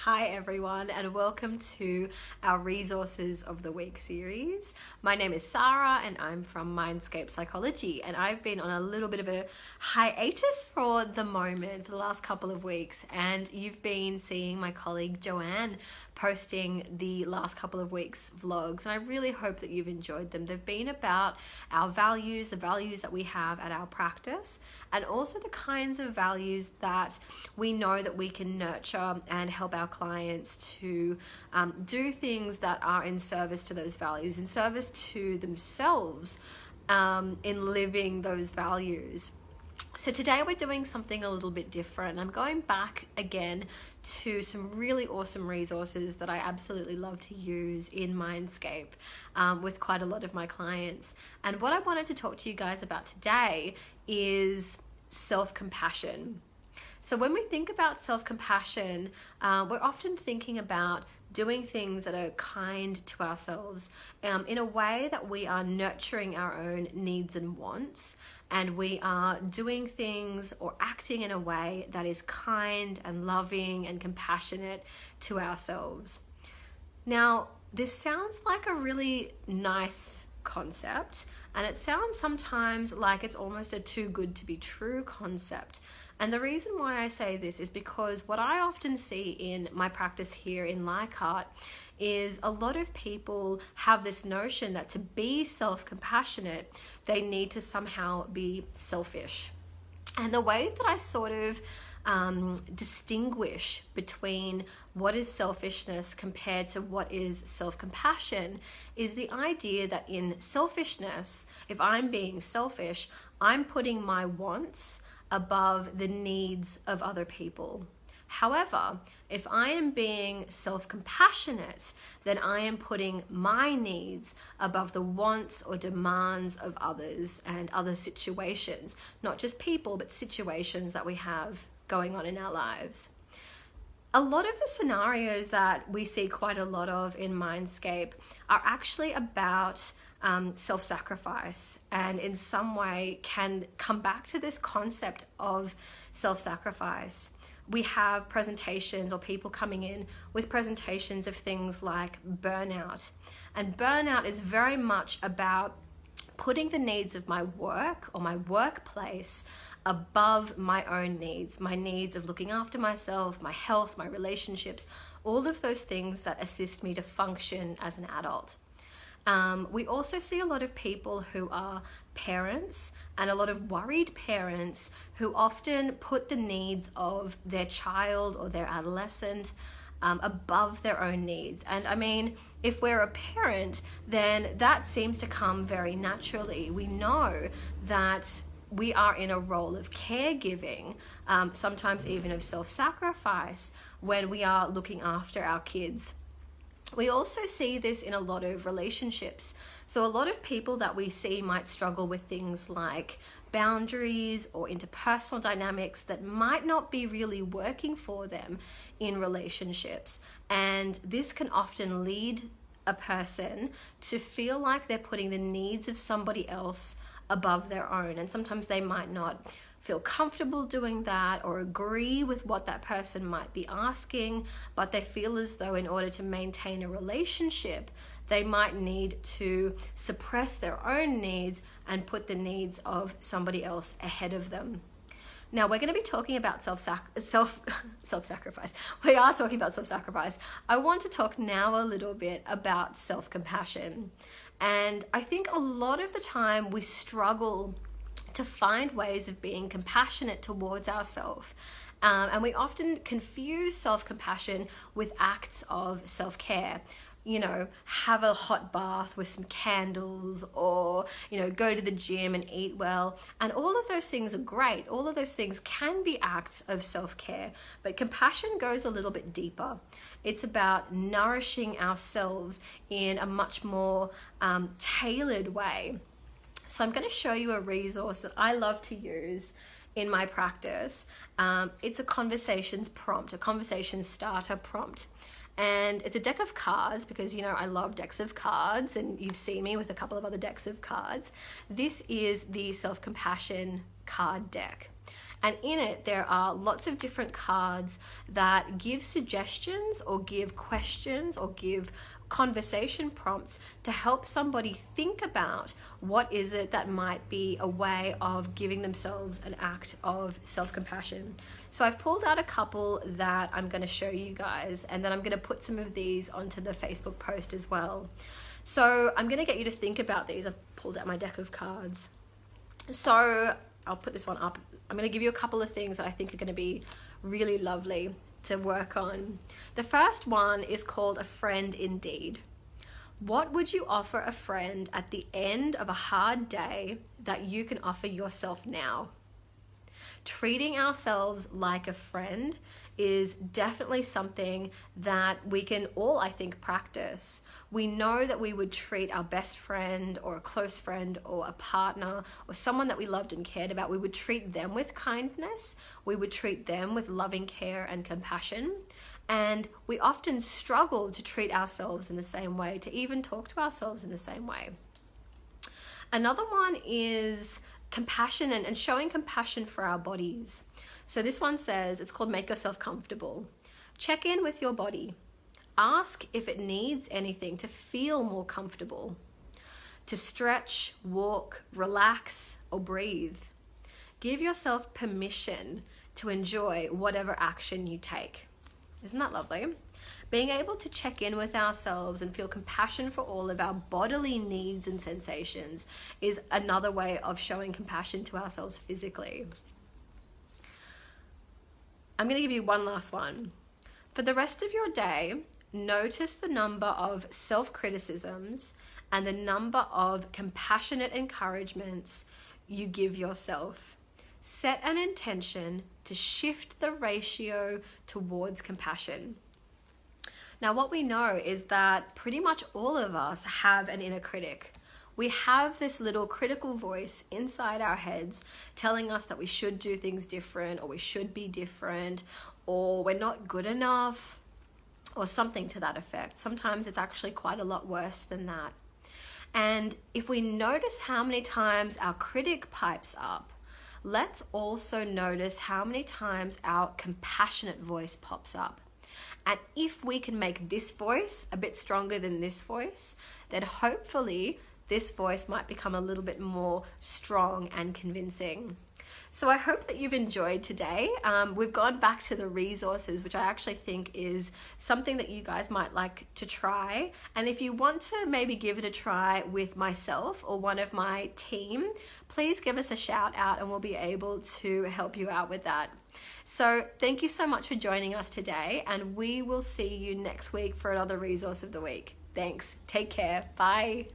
Hi everyone, and welcome to our Resources of the Week series. My name is Sahra and I'm from Mindscape Psychology, and I've been on a little bit of a hiatus for the moment for the last couple of weeks, and you've been seeing my colleague Joanne posting the last couple of weeks vlogs, and I really hope that you've enjoyed them. They've been about our values, the values that we have at our practice, and also the kinds of values that we know that we can nurture and help our clients to do things that are in service to those values, in service to themselves, in living those values. So today we're doing something a little bit different. I'm going back again to some really awesome resources that I absolutely love to use in Mindscape with quite a lot of my clients. And what I wanted to talk to you guys about today is self-compassion. So when we think about self-compassion, we're often thinking about doing things that are kind to ourselves in a way that we are nurturing our own needs and wants, and we are doing things or acting in a way that is kind and loving and compassionate to ourselves. Now, this sounds like a really nice concept, and it sounds sometimes like it's almost a too good to be true concept. And the reason why I say this is because what I often see in my practice here in Leichhardt is a lot of people have this notion that to be self-compassionate, they need to somehow be selfish. And the way that I sort of distinguish between what is selfishness compared to what is self-compassion is the idea that in selfishness, if I'm being selfish, I'm putting my wants above the needs of other people. However, if I am being self-compassionate, then I am putting my needs above the wants or demands of others and other situations, not just people, but situations that we have going on in our lives. A lot of the scenarios that we see quite a lot of in Mindscape are actually about self-sacrifice, and in some way can come back to this concept of self-sacrifice. We have presentations or people coming in with presentations of things like burnout, and burnout is very much about putting the needs of my work or my workplace above my own needs, my needs of looking after myself, my health, my relationships, all of those things that assist me to function as an adult. We also see a lot of people who are parents and a lot of worried parents who often put the needs of their child or their adolescent above their own needs. And I mean, if we're a parent, then that seems to come very naturally. We know that we are in a role of caregiving, sometimes even of self-sacrifice when we are looking after our kids. We also see this in a lot of relationships. So a lot of people that we see might struggle with things like boundaries or interpersonal dynamics that might not be really working for them in relationships. And this can often lead a person to feel like they're putting the needs of somebody else above their own. And sometimes they might not feel comfortable doing that or agree with what that person might be asking, but they feel as though in order to maintain a relationship, they might need to suppress their own needs and put the needs of somebody else ahead of them. Now, we're going to be talking about self-sacrifice. We are talking about self-sacrifice. I want to talk now a little bit about self-compassion. And I think a lot of the time we struggle to find ways of being compassionate towards ourselves. And we often confuse self-compassion with acts of self-care. You know, have a hot bath with some candles, or, you know, go to the gym and eat well. And all of those things are great. All of those things can be acts of self-care, but compassion goes a little bit deeper. It's about nourishing ourselves in a much more tailored way. So I'm going to show you a resource that I love to use in my practice. It's a conversations prompt, a conversation starter prompt. And it's a deck of cards because, you know, I love decks of cards, and you've seen me with a couple of other decks of cards. This is the self-compassion card deck. And in it, there are lots of different cards that give suggestions or give questions or give conversation prompts to help somebody think about what is it that might be a way of giving themselves an act of self-compassion. So I've pulled out a couple that I'm going to show you guys, and then I'm going to put some of these onto the Facebook post as well. So I'm going to get you to think about these. I've pulled out my deck of cards. So I'll put this one up. I'm going to give you a couple of things that I think are going to be really lovely to work on. The first one is called A Friend Indeed. What would you offer a friend at the end of a hard day that you can offer yourself now? Treating ourselves like a friend is definitely something that we can all, I think, practice. We know that we would treat our best friend or a close friend or a partner or someone that we loved and cared about, we would treat them with kindness. We would treat them with loving care and compassion. And we often struggle to treat ourselves in the same way, to even talk to ourselves in the same way. Another one is compassion and showing compassion for our bodies. So this one says, it's called Make Yourself Comfortable. Check in with your body. Ask if it needs anything to feel more comfortable, to stretch, walk, relax, or breathe. Give yourself permission to enjoy whatever action you take. Isn't that lovely? Being able to check in with ourselves and feel compassion for all of our bodily needs and sensations is another way of showing compassion to ourselves physically. I'm going to give you one last one. For the rest of your day, notice the number of self-criticisms and the number of compassionate encouragements you give yourself. Set an intention to shift the ratio towards compassion. Now, what we know is that pretty much all of us have an inner critic. We have this little critical voice inside our heads telling us that we should do things different, or we should be different, or we're not good enough, or something to that effect. Sometimes it's actually quite a lot worse than that. And if we notice how many times our critic pipes up, let's also notice how many times our compassionate voice pops up. And if we can make this voice a bit stronger than this voice, then hopefully this voice might become a little bit more strong and convincing. So I hope that you've enjoyed today. We've gone back to the resources, which I actually think is something that you guys might like to try. And if you want to maybe give it a try with myself or one of my team, please give us a shout out and we'll be able to help you out with that. So thank you so much for joining us today, and we will see you next week for another resource of the week. Thanks. Take care. Bye.